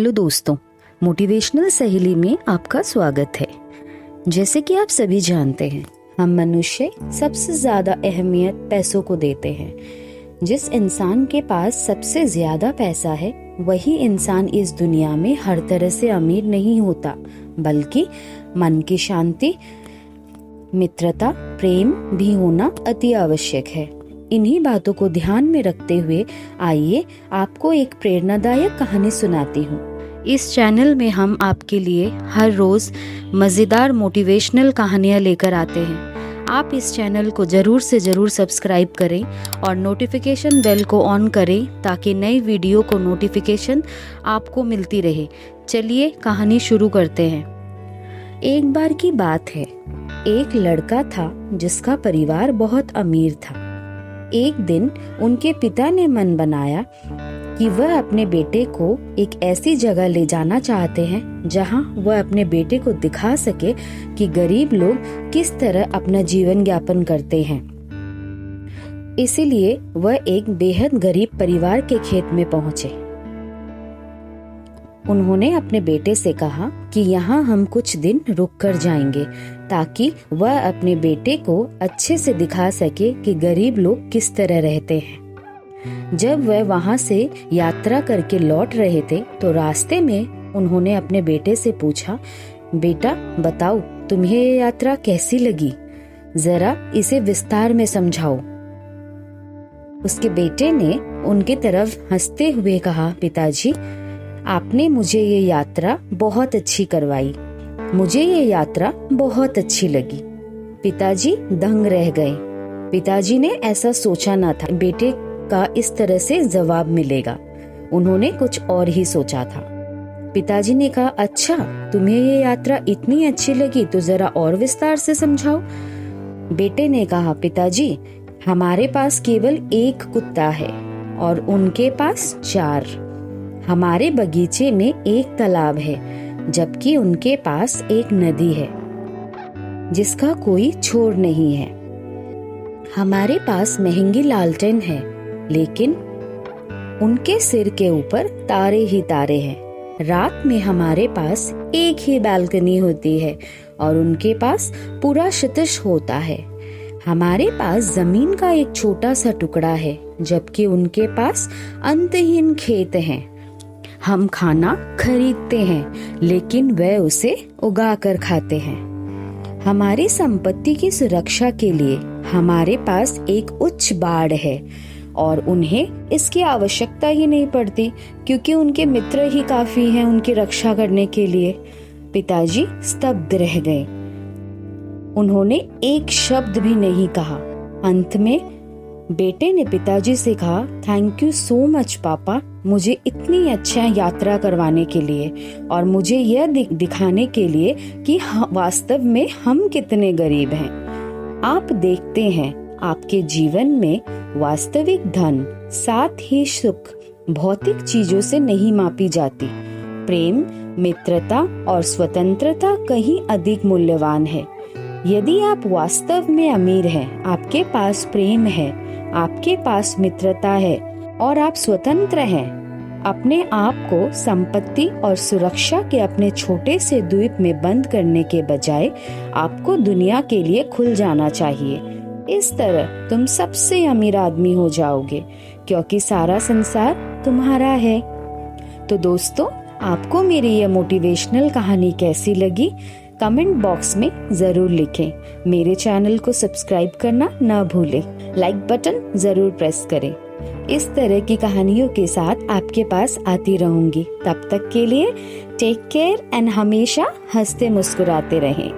Hello दोस्तों, motivational सहेली में आपका स्वागत है। जैसे कि आप सभी जानते हैं, हम मनुष्य सबसे ज़्यादा अहमियत पैसों को देते हैं। जिस इंसान के पास सबसे ज़्यादा पैसा है वही इंसान इस दुनिया में हर तरह से अमीर नहीं होता, बल्कि मन की शांति, मित्रता, प्रेम भी होना अति आवश्यक है। इन्हीं बातों को ध्यान में रखते हुए आइए आपको एक प्रेरणादायक कहानी सुनाती हूँ। इस चैनल में हम आपके लिए हर रोज मज़ेदार मोटिवेशनल कहानियाँ लेकर आते हैं। आप इस चैनल को ज़रूर से ज़रूर सब्सक्राइब करें और नोटिफिकेशन बेल को ऑन करें ताकि नई वीडियो को नोटिफिकेशन आपको मिलती रहे। चलिए कहानी शुरू करते हैं। एक बार की बात है, एक लड़का था जिसका परिवार बहुत अमीर था। एक दिन उनके पिता ने मन बनाया कि वह अपने बेटे को एक ऐसी जगह ले जाना चाहते हैं जहां वह अपने बेटे को दिखा सके कि गरीब लोग किस तरह अपना जीवन यापन करते हैं। इसीलिए वह एक बेहद गरीब परिवार के खेत में पहुंचे। उन्होंने अपने बेटे से कहा कि यहाँ हम कुछ दिन रुक कर जाएंगे ताकि वह अपने बेटे को अच्छे से दिखा सके कि गरीब लोग किस तरह रहते हैं। जब वह वहाँ से यात्रा करके लौट रहे थे तो रास्ते में उन्होंने अपने बेटे से पूछा, बेटा बताओ तुम्हें ये यात्रा कैसी लगी, जरा इसे विस्तार में समझाओ। उसके बेटे ने उनके तरफ हंसते हुए कहा, पिताजी आपने मुझे ये यात्रा बहुत अच्छी करवाई, मुझे ये यात्रा बहुत अच्छी लगी। पिताजी दंग रह गए। पिताजी ने ऐसा सोचा ना था बेटे का इस तरह से जवाब मिलेगा। उन्होंने कुछ और ही सोचा था। पिताजी ने कहा, अच्छा तुम्हें ये यात्रा इतनी अच्छी लगी तो जरा और विस्तार से समझाओ। बेटे ने कहा, पिताजी हमारे पास केवल एक कुत्ता है और उनके पास 4। हमारे बगीचे में एक तालाब है जबकि उनके पास एक नदी है जिसका कोई छोर नहीं है। हमारे पास महंगी लालटेन है लेकिन उनके सिर के ऊपर तारे ही तारे हैं। रात में हमारे पास एक ही बालकनी होती है और उनके पास पूरा क्षितिज होता है। हमारे पास जमीन का एक छोटा सा टुकड़ा है जबकि उनके पास अंतहीन खेत हैं। हम खाना खरीदते हैं लेकिन वह उसे उगा कर खाते हैं। हमारी संपत्ति की सुरक्षा के लिए हमारे पास एक उच्च बाड़ है और उन्हें इसकी आवश्यकता ही नहीं पड़ती क्योंकि उनके मित्र ही काफी हैं उनकी रक्षा करने के लिए। पिताजी स्तब्ध रह गए। उन्होंने एक शब्द भी नहीं कहा। अंत में बेटे ने पिताजी से कहा, थैंक यू सो मच पापा, मुझे इतनी अच्छा यात्रा करवाने के लिए और मुझे यह दिखाने के लिए कि वास्तव में हम कितने गरीब हैं। आप देखते हैं आपके जीवन में वास्तविक धन साथ ही सुख भौतिक चीजों से नहीं मापी जाती। प्रेम, मित्रता और स्वतंत्रता कहीं अधिक मूल्यवान है। यदि आप वास्तव में अमीर हैं, आपके पास प्रेम है, आपके पास मित्रता है और आप स्वतंत्र हैं, अपने आप को संपत्ति और सुरक्षा के अपने छोटे से द्वीप में बंद करने के बजाय आपको दुनिया के लिए खुल जाना चाहिए। इस तरह तुम सबसे अमीर आदमी हो जाओगे क्योंकि सारा संसार तुम्हारा है। तो दोस्तों, आपको मेरी यह मोटिवेशनल कहानी कैसी लगी कमेंट बॉक्स में जरूर लिखें। मेरे चैनल को सब्सक्राइब करना ना भूलें। लाइक बटन जरूर प्रेस करें। इस तरह की कहानियों के साथ आपके पास आती रहूंगी। तब तक के लिए टेक केयर एंड हमेशा हंसते मुस्कुराते रहें।